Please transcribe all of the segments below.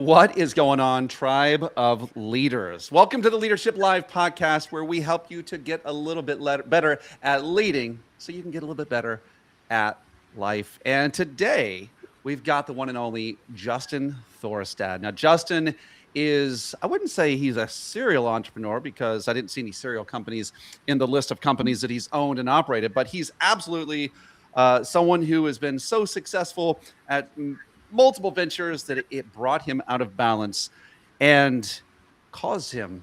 What is going on, tribe of leaders? Welcome to the Leadership Live podcast, where we help you to get a little bit better at leading so you can get a little bit better at life. And today we've got the one and only Justin Thorstad. Now, Justin is, I wouldn't say he's a serial entrepreneur because I didn't see any serial companies in the list of companies that he's owned and operated, but he's absolutely someone who has been so successful at multiple ventures that it brought him out of balance and caused him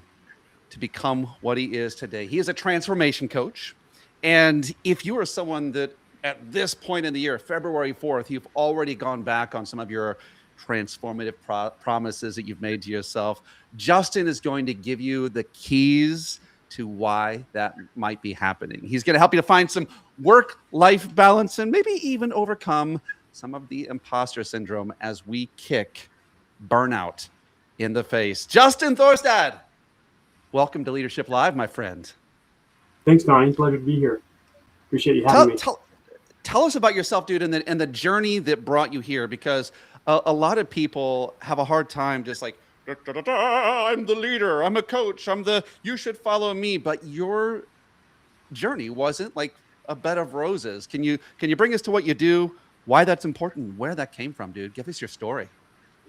to become what he is today. He is a transformation coach. And if you are someone that at this point in the year, February 4th, you've already gone back on some of your transformative promises that you've made to yourself, Justin is going to give you the keys to why that might be happening. He's going to help you to find some work-life balance and maybe even overcome some of the imposter syndrome as we kick burnout in the face. Justin Thorstad, welcome to Leadership Live, my friend. Thanks, Donnie. Pleasure to be here. Appreciate you having me. Tell us about yourself, dude, and the journey that brought you here, because a lot of people have a hard time just like, da, da, da, da, I'm the leader, I'm a coach, you should follow me. But your journey wasn't like a bed of roses. Can you bring us to what you do, why that's important, where that came from, dude? Give us your story.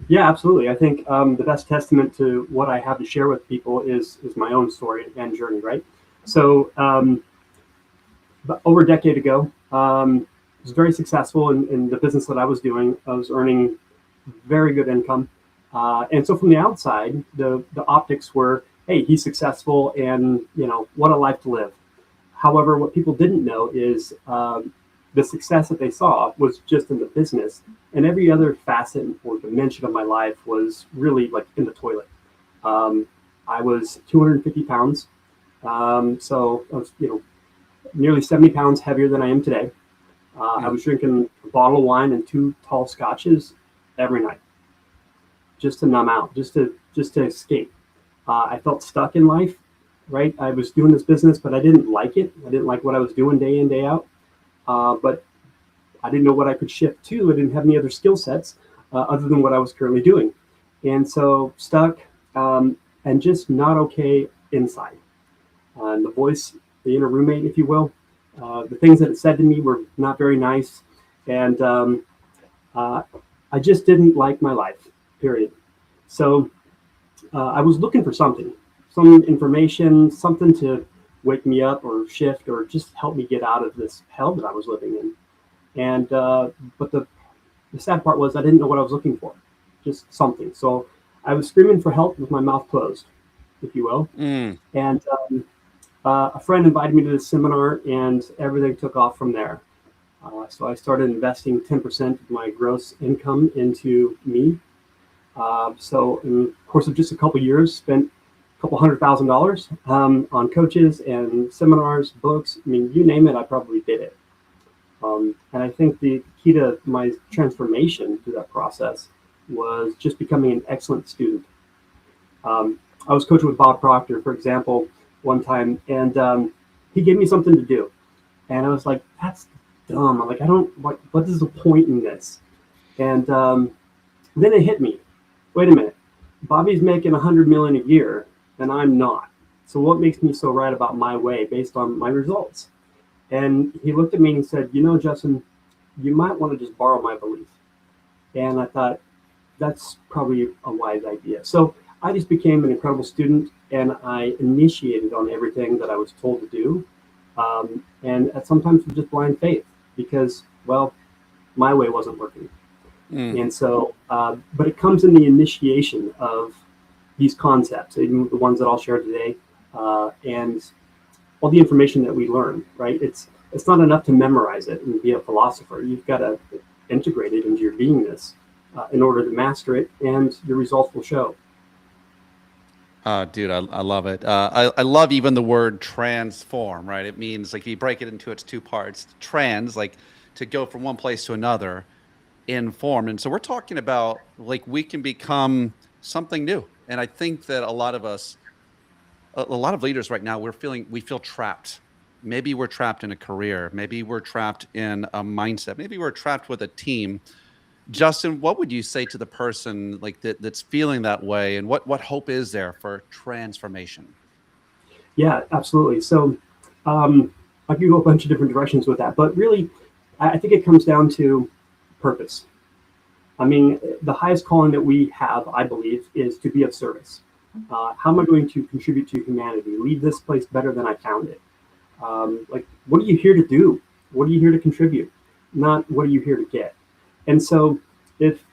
Yeah, absolutely. I think the best testament to what I have to share with people is my own story and journey, right? So over a decade ago, I was very successful in the business that I was doing. I was earning very good income. And so from the outside, the optics were, hey, he's successful and, what a life to live. However, what people didn't know is the success that they saw was just in the business, and every other facet or dimension of my life was really like in the toilet. I was 250 pounds. So I was, nearly 70 pounds heavier than I am today. I was drinking a bottle of wine and 2 tall scotches every night, just to numb out, just to escape. I felt stuck in life, right? I was doing this business, but I didn't like it. I didn't like what I was doing day in, day out. But I didn't know what I could shift to. I didn't have any other skill sets other than what I was currently doing. And so stuck and just not okay inside. And the voice, the inner roommate, if you will, the things that it said to me were not very nice. And I just didn't like my life, period. So I was looking for something, some information, something to wake me up or shift or just help me get out of this hell that I was living in. And but the sad part was I didn't know what I was looking for, just something. So I was screaming for help with my mouth closed, if you will. And a friend invited me to this seminar, and everything took off from there. So I started investing 10% of my gross income into me. So in the course of just a couple of years, spent couple $100,000 on coaches and seminars, books. I mean, you name it, I probably did it. And I think the key to my transformation through that process was just becoming an excellent student. I was coaching with Bob Proctor, for example, one time, and he gave me something to do. And I was like, that's dumb. I'm like, what is the point in this? And then it hit me. Wait a minute. Bobby's making $100 million a year. And I'm not. So what makes me so right about my way based on my results? And he looked at me and said, Justin, you might want to just borrow my belief. And I thought, that's probably a wise idea. So I just became an incredible student, and I initiated on everything that I was told to do. And sometimes with just blind faith because, well, my way wasn't working. And so, but it comes in the initiation of these concepts, even the ones that I'll share today, and all the information that we learn, right? It's not enough to memorize it and be a philosopher. You've got to integrate it into your beingness in order to master it, and your results will show. Dude, I love it. I love even the word transform, right? It means like you break it into its 2 parts. Trans, like to go from one place to another, inform. And so we're talking about like we can become something new. And I think that a lot of us, a lot of leaders right now, we feel trapped. Maybe we're trapped in a career. Maybe we're trapped in a mindset. Maybe we're trapped with a team Justin, what would you say to the person like that's feeling that way, and what hope is there for transformation? Yeah, absolutely. So I could go a bunch of different directions with that, but really, I think it comes down to purpose. I mean, the highest calling that we have, I believe, is to be of service. How am I going to contribute to humanity, leave this place better than I found it? Like, what are you here to do? What are you here to contribute? Not what are you here to get? And so, if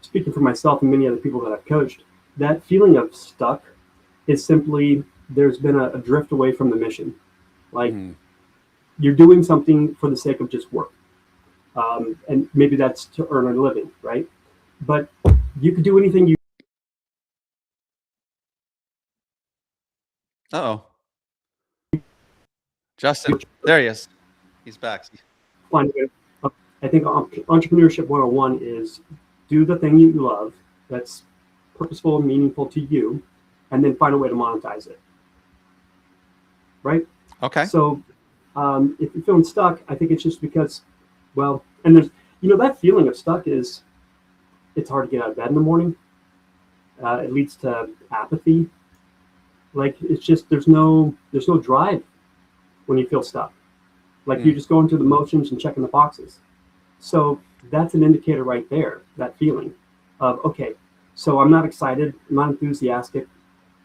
speaking for myself and many other people that I've coached, that feeling of stuck is simply there's been a drift away from the mission. Like, Mm. you're doing something for the sake of just work. And maybe that's to earn a living, right? But you could do anything you Uh-oh. Justin, there he is. He's back. find. I think entrepreneurship 101 is do the thing you love that's purposeful and meaningful to you, and then find a way to monetize it, right? Okay. So if you're feeling stuck, I think it's just because, well, and there's, that feeling of stuck is, it's hard to get out of bed in the morning. It leads to apathy. Like, it's just, there's no drive when you feel stuck. Like, you're just going through the motions and checking the boxes. So that's an indicator right there, that feeling of, okay, so I'm not excited, I'm not enthusiastic,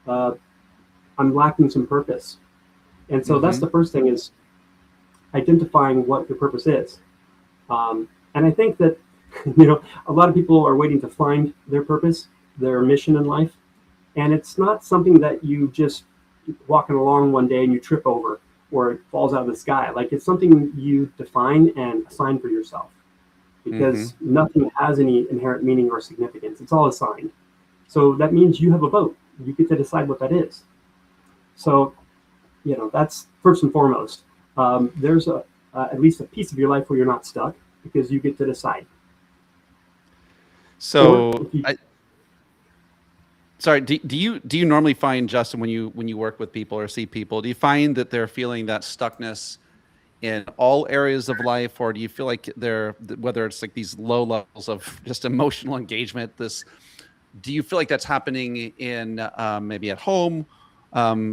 I'm lacking some purpose. And so that's the first thing, is identifying what your purpose is. And I think that, a lot of people are waiting to find their purpose, their mission in life. And it's not something that you just walking along one day and you trip over or it falls out of the sky. Like, it's something you define and assign for yourself, because nothing has any inherent meaning or significance. It's all assigned. So that means you have a vote. You get to decide what that is. So, that's first and foremost. There's at least a piece of your life where you're not stuck, because you get to decide. So, sorry, do you normally find, Justin, when you work with people or see people, do you find that they're feeling that stuckness in all areas of life, or do you feel like whether it's like these low levels of just emotional engagement, do you feel like that's happening in maybe at home?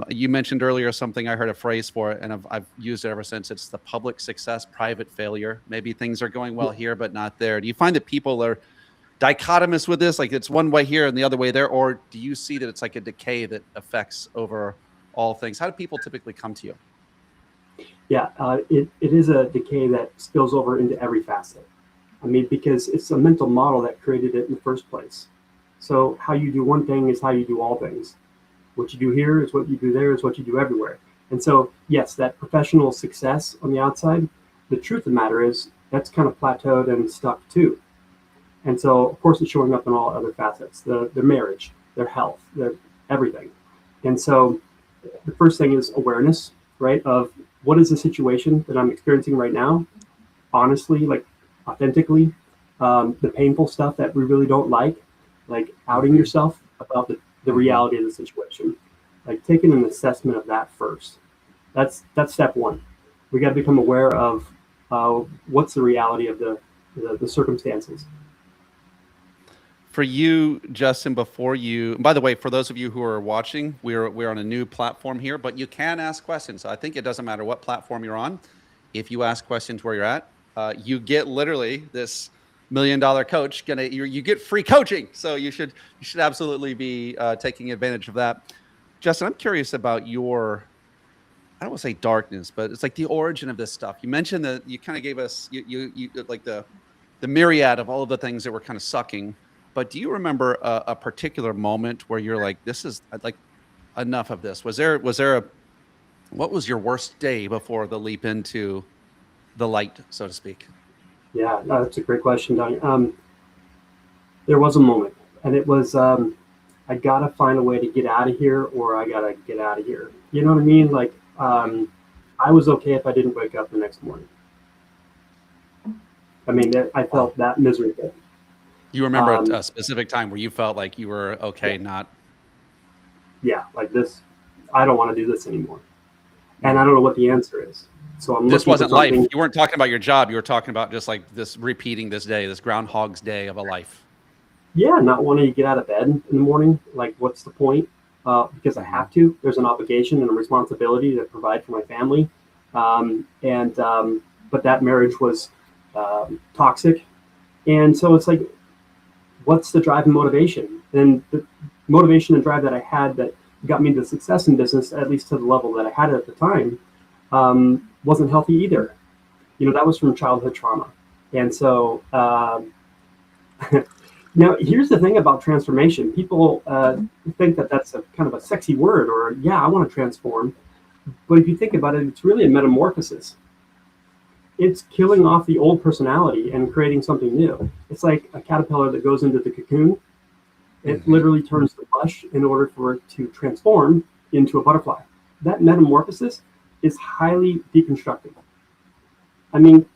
You mentioned earlier something, I heard a phrase for it, and I've used it ever since. It's the public success, private failure. Maybe things are going well here, but not there. Do you find that people are dichotomous with this, like it's one way here and the other way there, or do you see that it's like a decay that affects over all things? How do people typically come to you? Yeah, it is a decay that spills over into every facet. I mean, because it's a mental model that created it in the first place. So how you do one thing is how you do all things. What you do here is what you do there, is what you do everywhere. And so, yes, that professional success on the outside, the truth of the matter is that's kind of plateaued and stuck too. And so, of course, it's showing up in all other facets, their marriage, their health, their everything. And so the first thing is awareness, right, of what is the situation that I'm experiencing right now, honestly, like authentically, the painful stuff that we really don't like outing yourself about the reality of the situation, like taking an assessment of that first. That's step one. We got to become aware of what's the reality of the circumstances. For you, Justin, by the way, for those of you who are watching, we're on a new platform here, but you can ask questions. So I think it doesn't matter what platform you're on. If you ask questions where you're at, you get literally this $1 million coach. You get free coaching. So you should absolutely be taking advantage of that. Justin, I'm curious about your, I don't want to say darkness, but it's like the origin of this stuff. You mentioned that you kind of gave us you like the myriad of all of the things that were kind of sucking. But do you remember a particular moment where you're like, this is like enough of this? What was your worst day before the leap into the light, so to speak? Yeah, no, that's a great question, Donnie. There was a moment, and it was, I gotta find a way to get out of here, or I gotta get out of here. You know what I mean? Like, I was okay if I didn't wake up the next morning. I mean, I felt that miserable. You remember a specific time where you felt like you were okay, yeah. not? Yeah, like this, I don't want to do this anymore. And I don't know what the answer is. So I'm This looking for wasn't life. something. You weren't talking about your job. You were talking about just like this repeating this day, this Groundhog's Day of a life. Yeah, not wanting to get out of bed in the morning. Like, what's the point? Because I have to. There's an obligation and a responsibility to provide for my family. But that marriage was toxic. And so it's like, what's the drive and motivation? And the motivation and drive that I had that got me the success in business, at least to the level that I had at the time, wasn't healthy either. That was from childhood trauma. And so now here's the thing about transformation. People think that that's a kind of a sexy word, or yeah, I want to transform. But if you think about it, it's really a metamorphosis. It's killing off the old personality and creating something new. It's like a caterpillar that goes into the cocoon. It literally turns to mush in order for it to transform into a butterfly. That metamorphosis is highly deconstructive. I mean,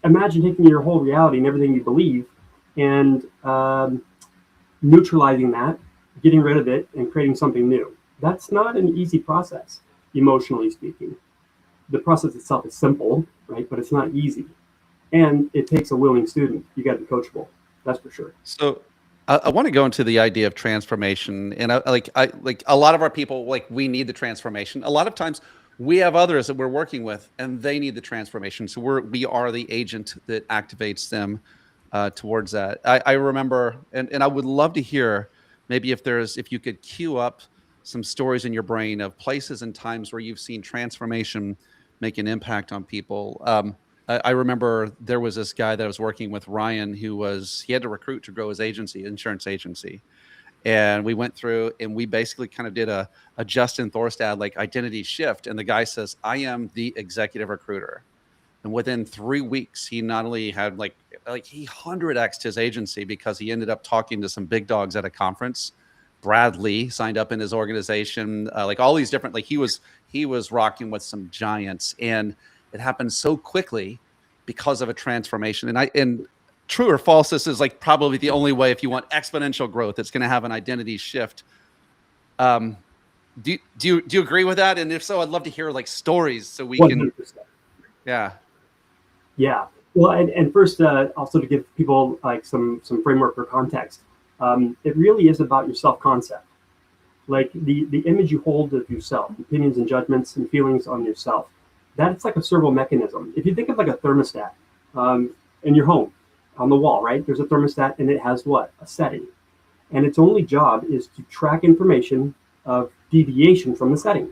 imagine taking your whole reality and everything you believe and neutralizing that, getting rid of it, and creating something new. That's not an easy process, emotionally speaking. The process itself is simple, right? But it's not easy. And it takes a willing student. You got to be coachable. That's for sure. So I want to go into the idea of transformation, and I like a lot of our people, like, we need the transformation. A lot of times we have others that we're working with and they need the transformation. So we are the agent that activates them towards that. I remember, and I would love to hear maybe if you could queue up some stories in your brain of places and times where you've seen transformation make an impact on people. I remember there was this guy that I was working with, Ryan, he had to recruit to grow his insurance agency. And we went through and we basically kind of did a Justin Thorstad like identity shift. And the guy says, I am the executive recruiter. And within 3 weeks, he not only had like he 100x'd his agency because he ended up talking to some big dogs at a conference. Brad Lee signed up in his organization, like all these different, like he was rocking with some giants, and it happened so quickly because of a transformation. And true or false, this is like probably the only way, if you want exponential growth, it's going to have an identity shift. Do you agree with that? And if so, I'd love to hear like stories so we 100%. can. Yeah. Well, and first, also to give people like some framework or context, it really is about your self-concept. Like the image you hold of yourself, opinions and judgments and feelings on yourself. That's like a servo mechanism. If you think of like a thermostat in your home, on the wall, right? There's a thermostat and it has what? A setting. And its only job is to track information of deviation from the setting.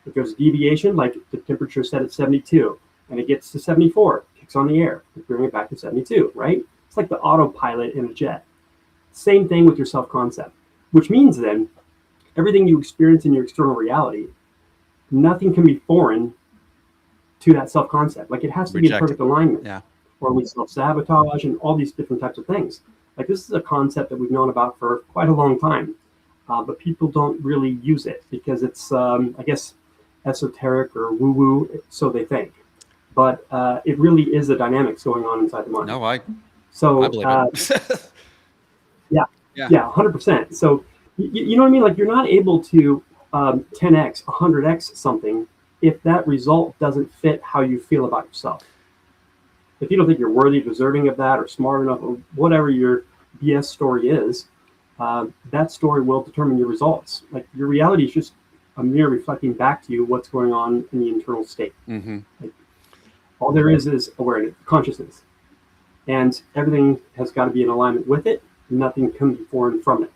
If there's deviation, like the temperature set at 72 and it gets to 74, kicks on the air, bring it back to 72, right? It's like the autopilot in a jet. Same thing with your self-concept, which means then everything you experience in your external reality, nothing can be foreign to that self-concept. Like it has to be in perfect alignment. Yeah. Or we self-sabotage and all these different types of things. Like this is a concept that we've known about for quite a long time, but people don't really use it because it's, I guess, esoteric or woo-woo, so they think. But it really is the dynamics going on inside the mind. No, I believe it. Yeah, 100%. So you know what I mean? Like you're not able to 10x, 100x something if that result doesn't fit how you feel about yourself. If you don't think you're worthy, deserving of that, or smart enough, or whatever your BS story is, that story will determine your results. Like your reality is just a mirror reflecting back to you what's going on in the internal state. Like, all there is awareness, consciousness, and everything has got to be in alignment with it. Nothing can be foreign from it.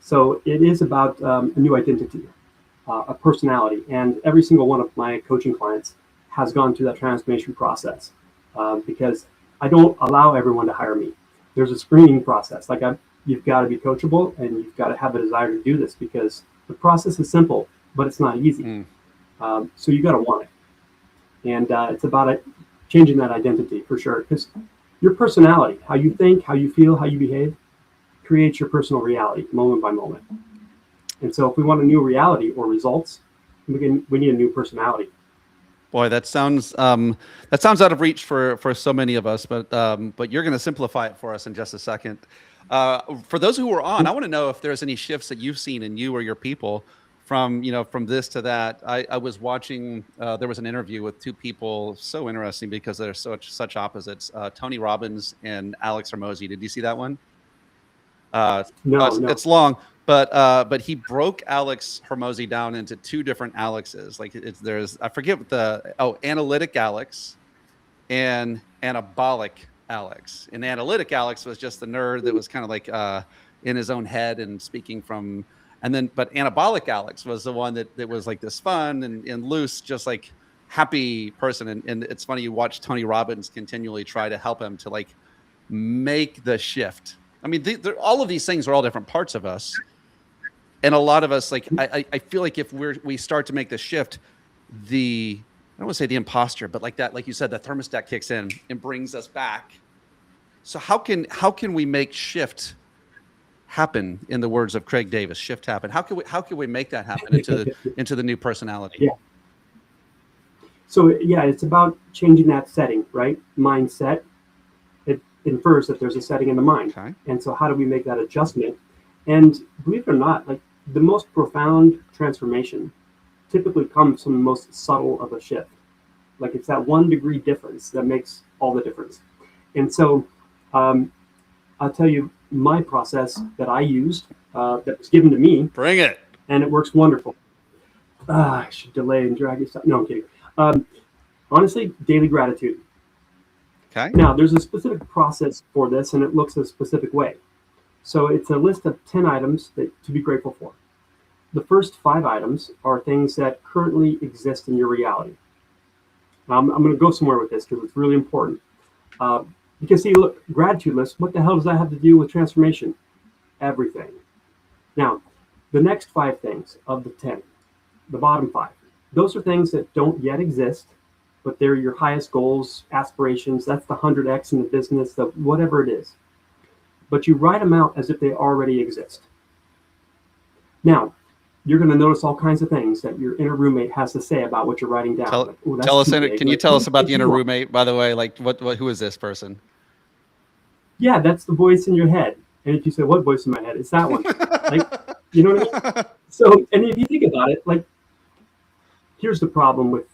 So it is about a new identity, a personality, and every single one of my coaching clients has gone through that transformation process. Because I don't allow everyone to hire me. There's a screening process. Like you've got to be coachable and you've got to have a desire to do this because the process is simple, but it's not easy. So you got to want it. And it's about changing that identity for sure. Because your personality, how you think, how you feel, how you behave, creates your personal reality moment by moment. And so if we want a new reality or results, we need a new personality. Boy, that sounds out of reach for so many of us, but you're going to simplify it for us in just a second. For those who are on, I want to know if there's any shifts that you've seen in you or your people from from this to that. I was watching. There was an interview with two people, so interesting because they're such opposites. Tony Robbins and Alex Hormozy. Did you see that one? No, It's long, but he broke Alex Hormozy down into two different Alexes. Like there's I forget what analytic Alex and anabolic Alex. And analytic Alex was just the nerd that was kind of like in his own head and speaking from. And then, but anabolic Alex was the one that was like this fun and loose, just like happy person. And it's funny, you watch Tony Robbins continually try to help him to like make the shift. I mean, all of these things are all different parts of us. And a lot of us, like, I feel like if we start to make the shift, I don't want to say the imposter, but like that, like you said, the thermostat kicks in and brings us back. So how can we make shift happen? In the words of Craig Davis, shift happen. How can we make that happen into the new personality? Yeah. So yeah, it's about changing that setting, right? Mindset. It infers that there's a setting in the mind. Okay. And so how do we make that adjustment? And believe it or not, like the most profound transformation typically comes from the most subtle of a shift. Like it's that 1 degree difference that makes all the difference. And so I'll tell you my process that I used that was given to me. Bring it. And it works wonderful. I should delay and drag this up. No, I'm kidding. Honestly, daily gratitude. Okay. Now, there's a specific process for this, and it looks a specific way. So it's a list of 10 items to be grateful for. The first 5 items are things that currently exist in your reality. Now, I'm going to go somewhere with this because it's really important. Because see, look, gratitude list, what the hell does that have to do with transformation? Everything. Now, the next 5 things of the 10, the bottom 5, those are things that don't yet exist, but they're your highest goals, aspirations. That's the 100x in the business, the whatever it is. But you write them out as if they already exist. Now, you're going to notice all kinds of things that your inner roommate has to say about what you're writing down. Can you tell us about the inner roommate, by the way? Like, who is this person? Yeah, that's the voice in your head. And if you say, what voice in my head? It's that one. Like, you know what I mean? So, and if you think about it, like, here's the problem with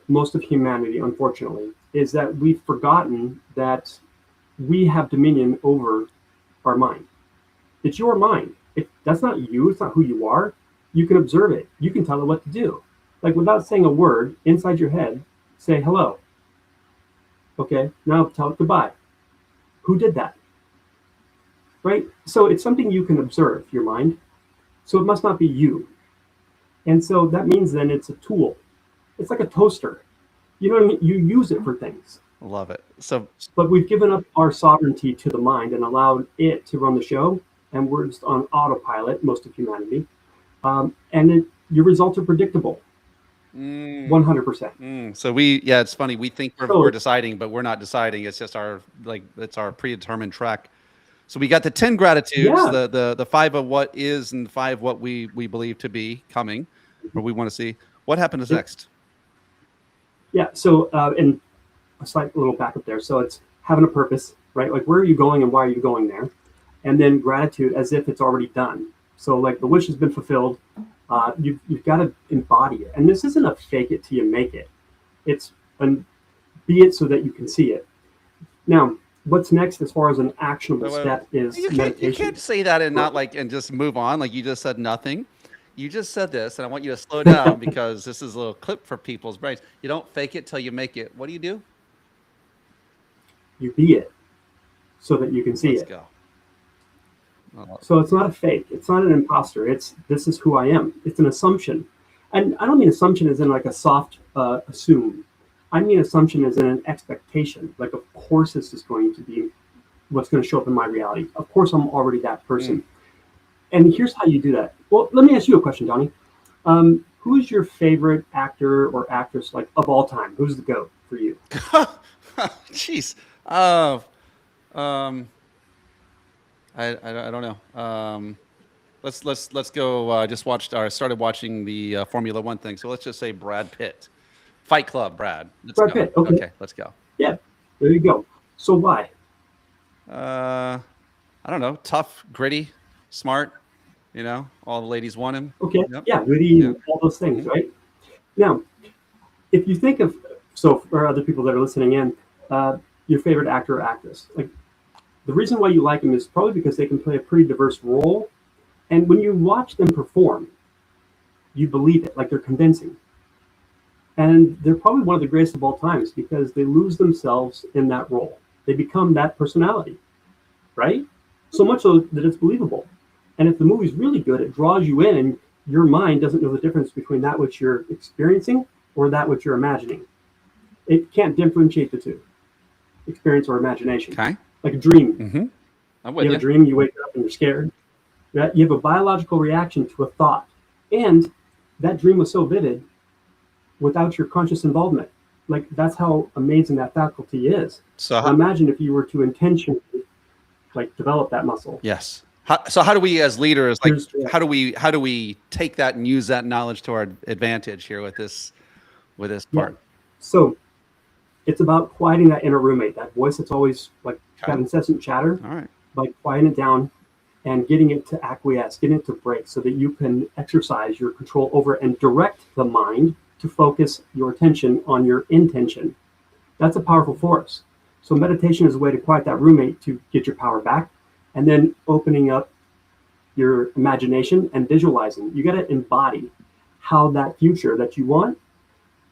most of humanity, unfortunately, is that we've forgotten that we have dominion over our mind. It's your mind. That's not you. It's not who you are. You can observe it. You can tell it what to do. Like without saying a word, inside your head, say hello. Okay, now tell it goodbye. Who did that? Right? So it's something you can observe, your mind. So it must not be you. And so that means then it's a tool. It's like a toaster. You know what I mean? You use it for things. Love it. But we've given up our sovereignty to the mind and allowed it to run the show. And we're just on autopilot, most of humanity. And your results are predictable. 100%. So it's funny. We think we're deciding, but we're not deciding. It's just it's our predetermined track. So we got the 10 gratitudes, the 5 of what is and 5 what we believe to be coming, or we want to see. What happens next? Yeah. So and a slight little backup there. So it's having a purpose, right? Like where are you going and why are you going there? And then gratitude as if it's already done. So like the wish has been fulfilled. You've got to embody it. And this isn't a fake it till you make it. It's be it so that you can see it. Now, what's next as far as an actionable step is meditation. You can't say that and not and just move on. Like you just said nothing. You just said this, and I want you to slow down because this is a little clip for people's brains. You don't fake it till you make it. What do? You be it so that you can see it. Let's go. So it's not a fake. It's not an imposter. This is who I am. It's an assumption. And I don't mean assumption as in like a soft assume. I mean assumption as in an expectation. Like, of course, this is going to be what's going to show up in my reality. Of course, I'm already that person. And here's how you do that. Well, let me ask you a question, Donnie. Who's your favorite actor or actress, like, of all time? Who's the GOAT for you? Jeez. I don't know. Let's go. Started watching the Formula One thing. So let's just say Brad Pitt. Fight Club, Brad. Brad Pitt. Okay, let's go. Yeah, there you go. So why? I don't know. Tough, gritty, smart. You know, all the ladies want him. Okay. Yep. Yeah, witty, Yep. all those things, Mhm. right? Now, if you think of, so for other people that are listening in, your favorite actor or actress, like the reason why you like them is probably because they can play a pretty diverse role. And when you watch them perform, you believe it, like they're convincing. And they're probably one of the greatest of all times because they lose themselves in that role. They become that personality, right? So much so that it's believable. And if the movie's really good, it draws you in, and your mind doesn't know the difference between that which you're experiencing or that which you're imagining. It can't differentiate the two, experience or imagination. Okay. Like a dream. Mm-hmm. I'm You with have you. a dream, you wake up and you're scared. Right? You have a biological reaction to a thought. And that dream was so vivid without your conscious involvement. Like, that's how amazing that faculty is. So Now imagine if you were to intentionally like develop that muscle. yes. So how do we as leaders, like, Here's how do we take that and use that knowledge to our advantage here with this yeah. part? So it's about quieting that inner roommate, that voice that's always like Okay. that incessant chatter, All right. by quieting it down and getting it to acquiesce, getting it to break so that you can exercise your control over it and direct the mind to focus your attention on your intention. That's a powerful force. So meditation is a way to quiet that roommate to get your power back, and then opening up your imagination and visualizing. You got to embody how that future that you want,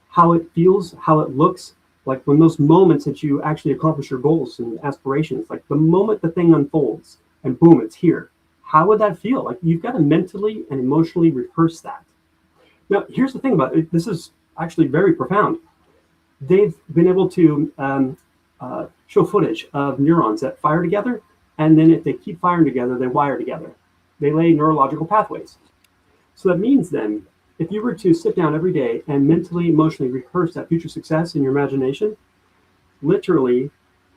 how it feels, how it looks, like when those moments that you actually accomplish your goals and aspirations, like the moment the thing unfolds and boom, it's here. How would that feel? Like you've got to mentally and emotionally rehearse that. Now, here's the thing about it. This is actually very profound. They've been able to show footage of neurons that fire together, and then if they keep firing together, they wire together. They lay neurological pathways. So that means then, if you were to sit down every day and mentally, emotionally rehearse that future success in your imagination, literally,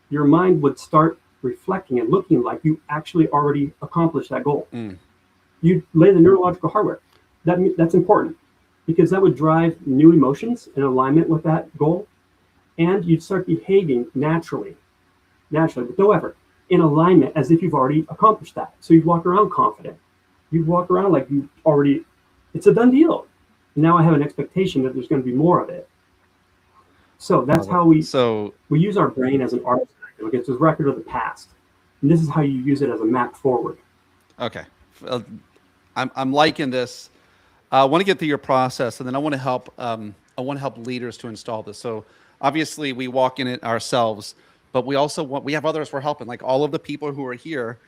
your mind would start reflecting and looking like you actually already accomplished that goal. Mm. You lay the neurological hardware. That's important because that would drive new emotions in alignment with that goal, and you'd start behaving naturally, with no effort, in alignment as if you've already accomplished that. So you'd walk around confident. You'd walk around like you already, it's a done deal. Now I have an expectation that there's going to be more of it. So that's how we use our brain as an artifact. Like it's a record of the past. And this is how you use it as a map forward. Okay. I'm liking this. I want to get through your process, and then I want to help. I want to help leaders to install this. So obviously, we walk in it ourselves, but we also we have others we're helping. Like all of the people who are here,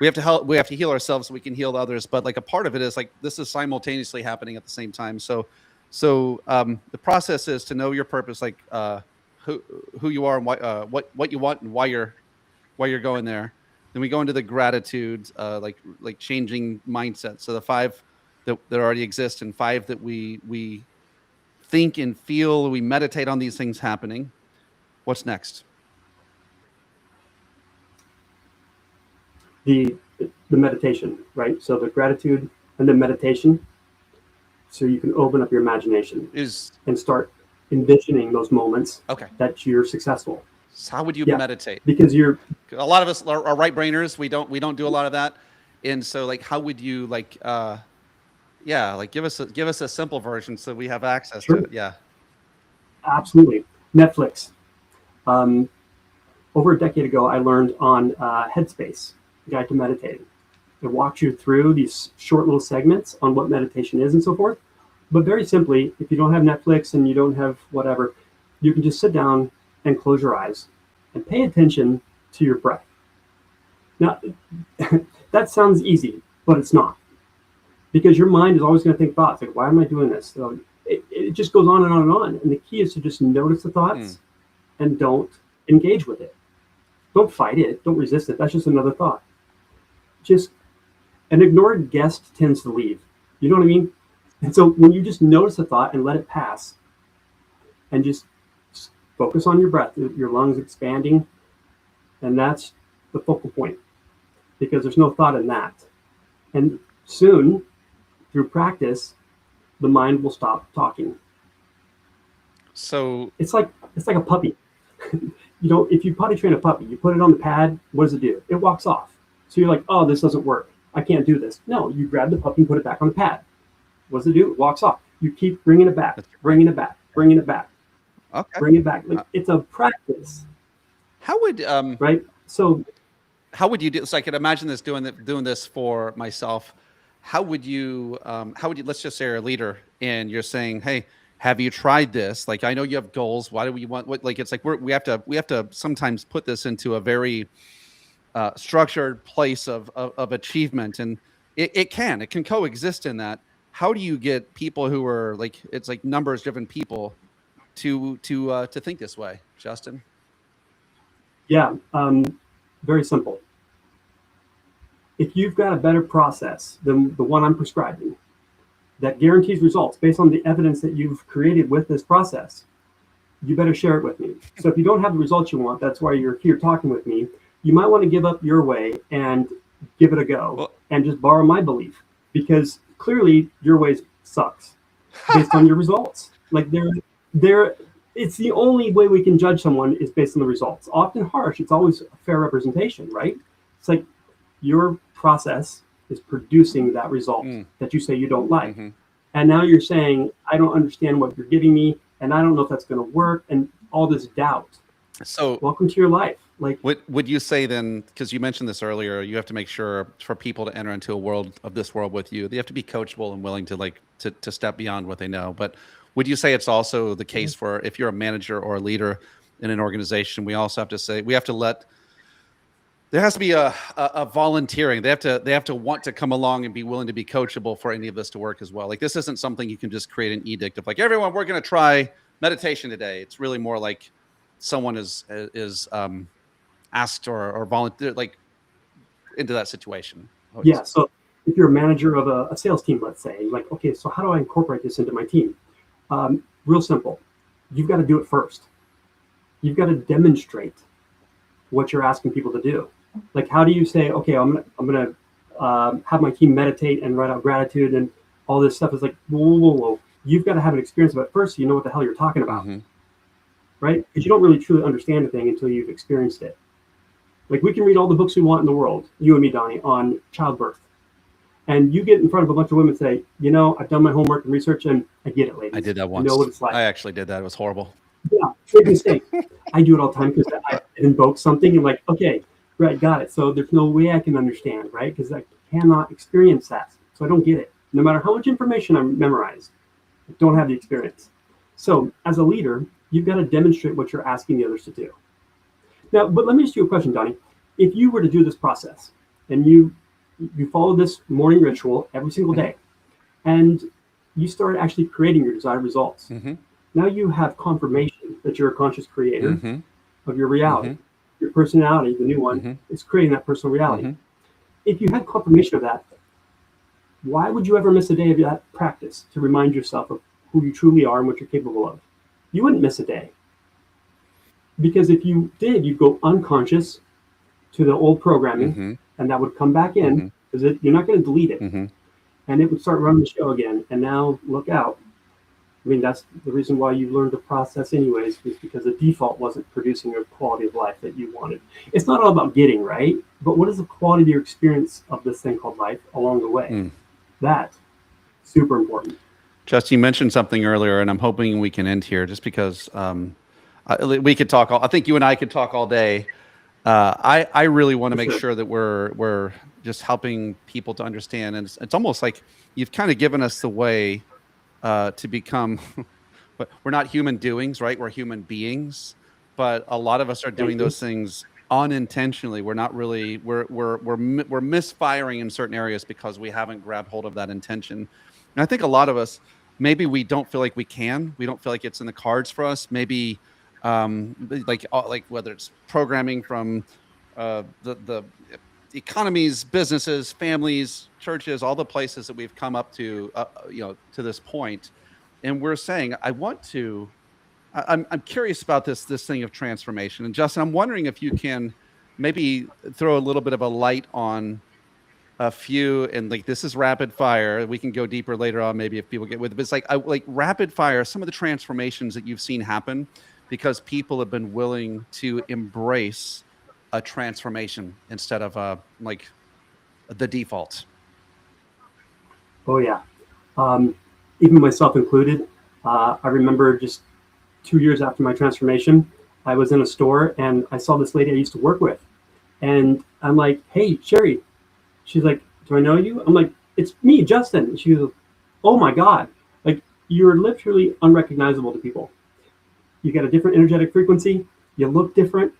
we have to help. We have to heal ourselves so we can heal others. But like a part of it is like this is simultaneously happening at the same time. So the process is to know your purpose, like who you are and what you want and why you're going there. Then we go into the gratitude, like changing mindset. So the 5 that already exist, and 5 that we think and feel, we meditate on these things happening. What's next? The meditation, right? So the gratitude and the meditation, so you can open up your imagination and start envisioning those moments that you're successful. So how would you meditate? Because a lot of us are right brainers. We don't do a lot of that, and so like how would you give us a simple version so we have access to it. Yeah, absolutely. Netflix. Over a decade ago, I learned on Headspace, Guide to Meditating. It walks you through these short little segments on what meditation is and so forth. But very simply, if you don't have Netflix and you don't have whatever, you can just sit down and close your eyes and pay attention to your breath. Now, that sounds easy, but it's not. Because your mind is always going to think thoughts like, why am I doing this? So it just goes on and on and on. And the key is to just notice the thoughts and don't engage with it. Don't fight it. Don't resist it. That's just another thought. Just an ignored guest tends to leave. You know what I mean? And so when you just notice a thought and let it pass and just focus on your breath, your lungs expanding, and that's the focal point because there's no thought in that. And soon, through practice, the mind will stop talking. So it's like a puppy. If you potty train a puppy, you put it on the pad, what does it do? It walks off. So you're like, oh, this doesn't work. I can't do this. No, you grab the puppy and put it back on the pad. What does it do? It walks off. You keep bringing it back, That's right. bringing it back, bringing it back, Okay. bring it back. Like Uh, it's a practice, how would right? So how would you do? So I could imagine this doing this for myself. How would you? Let's just say you're a leader and you're saying, "Hey, have you tried this? Like, I know you have goals. Why do we want? What? Like, it's like we have to sometimes put this into a very structured place of achievement, and it can coexist in that. How do you get people who are like it's like numbers driven people to think this way, Justin? yeah, very simple. If you've got a better process than the one I'm prescribing that guarantees results based on the evidence that you've created with this process, you better share it with me. So if you don't have the results you want, that's why you're here talking with me. You might want to give up your way and give it a go Well, and just borrow my belief because clearly your way sucks based on your results. Like they're it's the only way we can judge someone is based on the results. Often harsh, it's always a fair representation, right? It's like your process is producing that result mm, that you say you don't like. hmm. And now you're saying, I don't understand what you're giving me, and I don't know if that's going to work, and all this doubt. So Welcome to your life. Like, would you say then, because you mentioned this earlier, you have to make sure for people to enter into a world of this world with you, they have to be coachable and willing to to step beyond what they know. But would you say it's also the case for if you're a manager or a leader in an organization, we also have to say we have to let there has to be a volunteering. They have to want to come along and be willing to be coachable for any of this to work as well. Like this isn't something you can just create an edict of like everyone we're going to try meditation today. It's really more like someone is asked or volunteer like into that situation. I would yeah, say. so if you're a manager of a sales team, let's say, like, okay, so how do I incorporate this into my team? Real simple. You've got to do it first. You've got to demonstrate what you're asking people to do. Like, how do you say, okay, I'm gonna have my team meditate and write out gratitude and all this stuff? Is like, whoa. You've got to have an experience of it first, so you know what the hell you're talking about, Mm-hmm. right? Because you don't really truly understand a thing until you've experienced it. Like, we can read all the books we want in the world, you and me, Donnie, on childbirth, and you get in front of a bunch of women and say, I've done my homework and research, and I get it, I ladies. did that I know what once. it's like. I actually did that. It was horrible. Yeah, big mistake. I do it all the time because I invoke something and like, okay, right, got it. So there's no way I can understand, right? Because I cannot experience that. So I don't get it. No matter how much information I memorize, I don't have the experience. So as a leader, you've got to demonstrate what you're asking the others to do. Now, but let me ask you a question, Donnie. If you were to do this process and you follow this morning ritual every single day and you start actually creating your desired results, Mm-hmm. now you have confirmation that you're a conscious creator Mm-hmm. of your reality. Mm-hmm. Your personality, the new one, Mm-hmm. is creating that personal reality. Mm-hmm. If you had confirmation of that, why would you ever miss a day of that practice to remind yourself of who you truly are and what you're capable of? You wouldn't miss a day. Because if you did, you'd go unconscious to the old programming, Mm-hmm. and that would come back in Mm-hmm. because you're not going to delete it, Mm-hmm. and it would start running the show again. And now, look out. I mean, that's the reason why you learned the process anyways, is because the default wasn't producing a quality of life that you wanted. It's not all about getting, right? But what is the quality of your experience of this thing called life along the way? Mm. That, super important. Justin, you mentioned something earlier, and I'm hoping we can end here just because we could talk. I think you and I could talk all day. I really want to For make sure. sure that we're just helping people to understand, and it's almost like you've kind of given us the way to become. We're not human doings, right? We're human beings, but a lot of us are doing Thank you. those things unintentionally. We're not really we're misfiring in certain areas because we haven't grabbed hold of that intention. And I think a lot of us maybe we don't feel like we can. We don't feel like it's in the cards for us. Maybe like whether it's programming from the economies, businesses, families, churches, all the places that we've come up to, to this point, and we're saying, I want to. I'm curious about this thing of transformation, and Justin, I'm wondering if you can maybe throw a little bit of a light on a few, and like this is rapid fire. We can go deeper later on, maybe if people get with it. But it's like rapid fire. Some of the transformations that you've seen happen because people have been willing to embrace a transformation instead of like the default. Oh yeah. Even myself included. I remember just 2 years after my transformation, I was in a store and I saw this lady I used to work with. And I'm like, hey, Sherry. She's like, do I know you? I'm like, it's me, Justin. And she goes, oh my God. Like, you're literally unrecognizable to people. You got a different energetic frequency. You look different.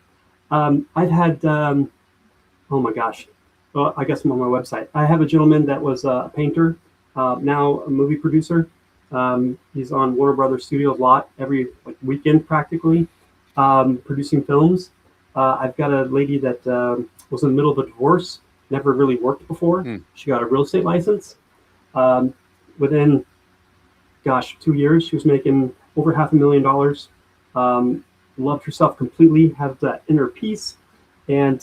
I've had, oh my gosh. Well, I guess I'm on my website. I have a gentleman that was a painter, now a movie producer. He's on Warner Brothers Studios a lot, every weekend practically, producing films. I've got a lady that was in the middle of a divorce, never really worked before. She got a real estate license. Within, 2 years, she was making over $500,000. Loved herself completely, had that inner peace, and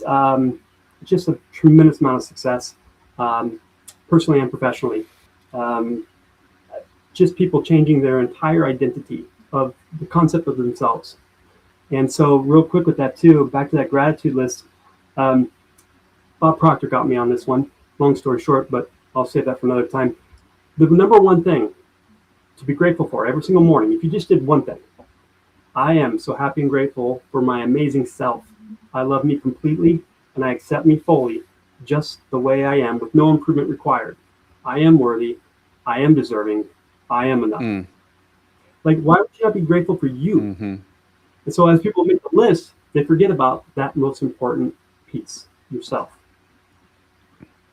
just a tremendous amount of success, personally and professionally. Just people changing their entire identity of the concept of themselves. And so real quick with that too, back to that gratitude list, Bob Proctor got me on this one. Long story short, but I'll save that for another time. The number one thing to be grateful for every single morning, if you just did one thing, I am so happy and grateful for my amazing self. I love me completely and I accept me fully, just the way I am, with no improvement required. I am worthy. I am deserving. I am enough. Like, why would you not be grateful for you? And so as people make the list, they forget about that most important piece, yourself.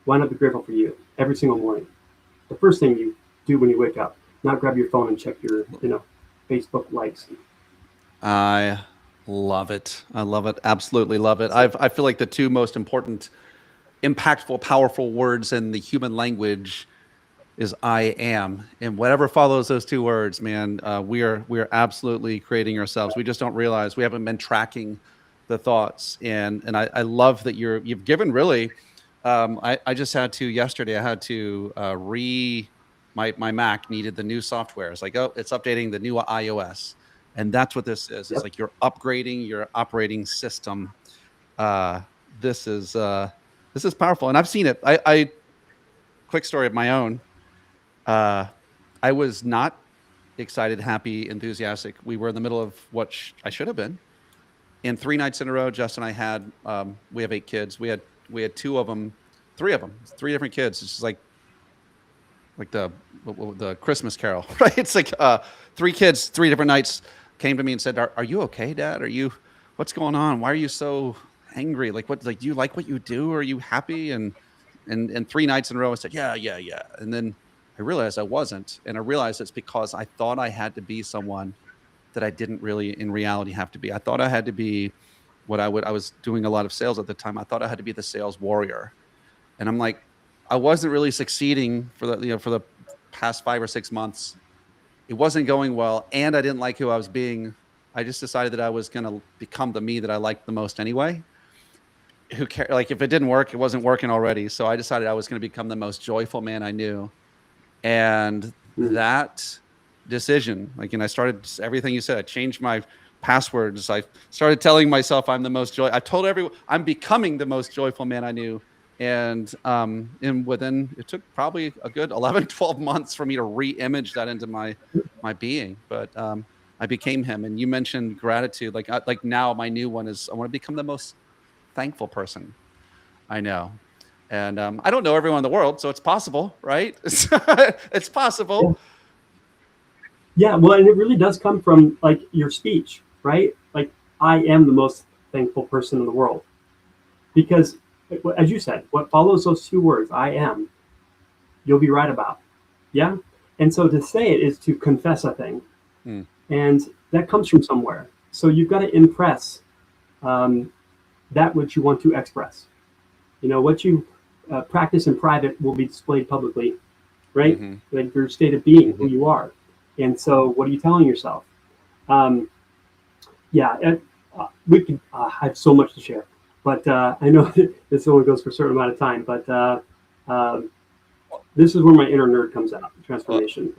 Why not be grateful for you every single morning? The first thing you do when you wake up, not grab your phone and check your, Facebook likes. I love it. I love it. Absolutely love it. I feel like the two most important, impactful, powerful words in the human language is I am. And whatever follows those two words, man, we are absolutely creating ourselves. We just don't realize we haven't been tracking the thoughts. And I love that you've given really, I just had to yesterday, I had to my Mac needed the new software. It's like, oh, it's updating the new iOS. And that's what this is. It's like you're upgrading your operating system. This is powerful. And I've seen it. I quick story of my own. I was not excited, happy, enthusiastic. We were in the middle of what I should have been. And 3 nights in a row, Justin and I had, we have 8 kids. We had 3 of them, 3 different kids. It's just like the Christmas Carol, right? It's like 3 kids, 3 different nights came to me and said, are you okay, Dad? What's going on? Why are you so angry? Like, do you like what you do? Are you happy? And 3 nights in a row, I said, yeah. And then I realized I wasn't. And I realized it's because I thought I had to be someone that I didn't really in reality have to be. I thought I had to be I was doing a lot of sales at the time. I thought I had to be the sales warrior. And I'm like, I wasn't really succeeding for the past 5 or 6 months. It wasn't going well. And I didn't like who I was being. I just decided that I was going to become the me that I liked the most anyway. Who cares? Like, if it didn't work, it wasn't working already. So I decided I was going to become the most joyful man I knew. And that decision, and I started everything you said. I changed my passwords. I started telling myself I'm the most I told everyone I'm becoming the most joyful man I knew. And within, it took probably a good 11, 12 months for me to re-image that into my being. But I became him. And you mentioned gratitude. Like now my new one is I want to become the most thankful person I know. And I don't know everyone in the world, so it's possible, right? It's possible. Yeah, well, and it really does come from your speech, right? Like, I am the most thankful person in the world. Because, as you said, what follows those 2 words, I am, you'll be right about. Yeah? And so to say it is to confess a thing. And that comes from somewhere. So you've got to impress that which you want to express. What you practice in private will be displayed publicly, right? Like your state of being, who you are. And so what are you telling yourself? We can, I have so much to share, but I know this only goes for a certain amount of time, but this is where my inner nerd comes out, transformation.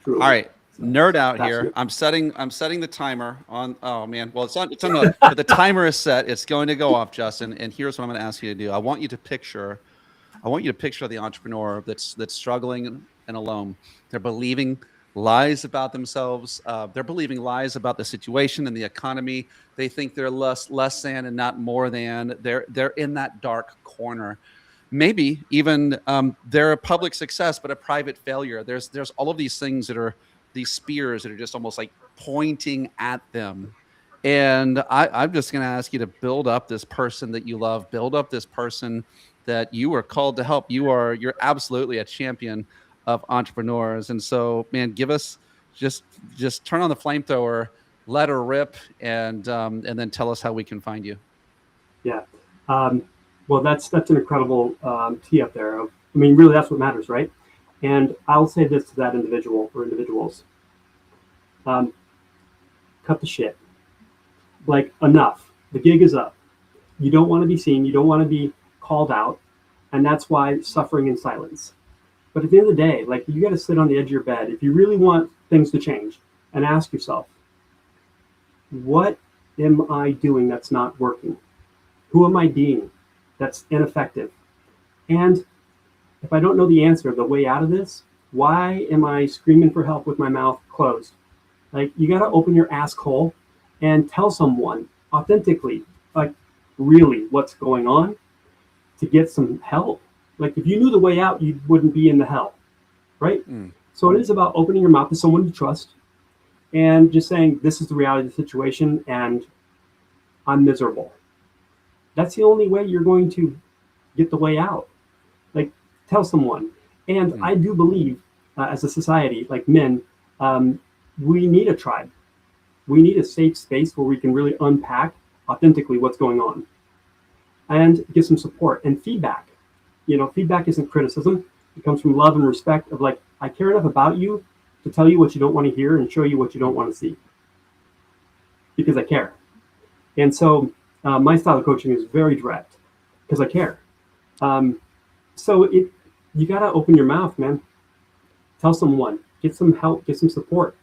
Truly. All right. Nerd out here. I'm setting the timer on. Oh man. Well, but the timer is set. It's going to go off, Justin. And here's what I'm going to ask you to do. I want you to picture I want you to picture the entrepreneur that's struggling and alone. They're believing lies about themselves. They're believing lies about the situation and the economy. They think they're less than and not more than. They're in that dark corner. Maybe even they're a public success but a private failure. There's all of these things that are these spears that are just almost like pointing at them. And I'm just going to ask you to build up this person that you love, build up this person that you are called to help. You're absolutely a champion of entrepreneurs. And so, man, give us just turn on the flamethrower, let her rip, and then tell us how we can find you. Yeah. Well, that's an incredible tee up there. I mean, really, that's what matters, right? And I'll say this to that individual or individuals: cut the shit. Like, enough. The gig is up. You don't want to be seen. You don't want to be called out, and that's why suffering in silence. But at the end of the day, like, you got to sit on the edge of your bed if you really want things to change, and ask yourself, what am I doing that's not working? Who am I being that's ineffective? And if I don't know the answer, the way out of this, why am I screaming for help with my mouth closed? Like, you got to open your asshole and tell someone authentically, like, really what's going on, to get some help. Like, if you knew the way out, you wouldn't be in the hell, right? So it is about opening your mouth to someone you trust and just saying, this is the reality of the situation and I'm miserable. That's the only way you're going to get the way out. Like, tell someone. And I do believe as a society, like men, we need a tribe. We need a safe space where we can really unpack authentically what's going on and get some support and feedback. You know, feedback isn't criticism. It comes from love and respect of, like, I care enough about you to tell you what you don't want to hear and show you what you don't want to see because I care. And so my style of coaching is very direct because I care. So you got to open your mouth, man. Tell someone, get some help, get some support.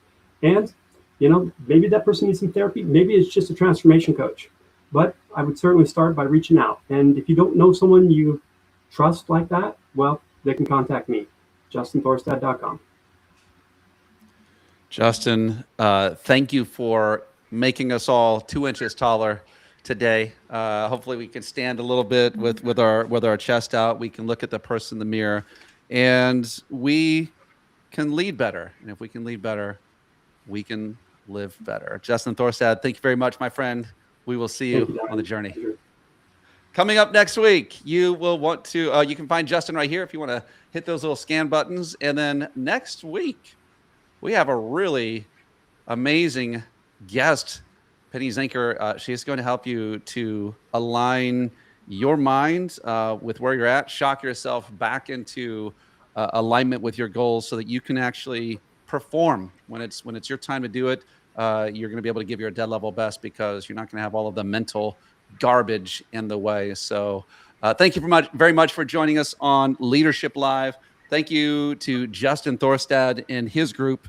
And, you know, maybe that person needs some therapy. Maybe it's just a transformation coach. But I would certainly start by reaching out. And if you don't know someone you trust like that, well, they can contact me, justinthorstad.com. Justin, thank you for making us all 2 inches taller today. Hopefully we can stand a little bit with our chest out. We can look at the person in the mirror and we can lead better. And if we can lead better, we can live better. Justin Thorstad, thank you very much, my friend. We will see you on the journey. Coming up next week, you will want to, you can find Justin right here if you want to hit those little scan buttons. And then next week, we have a really amazing guest, Penny Zinker. She's going to help you to align your mind with where you're at, shock yourself back into alignment with your goals so that you can actually perform when it's your time to do it. You're going to be able to give your dead level best because you're not going to have all of the mental garbage in the way. So thank you very much for joining us on Leadership Live. Thank you to Justin Thorstad and his group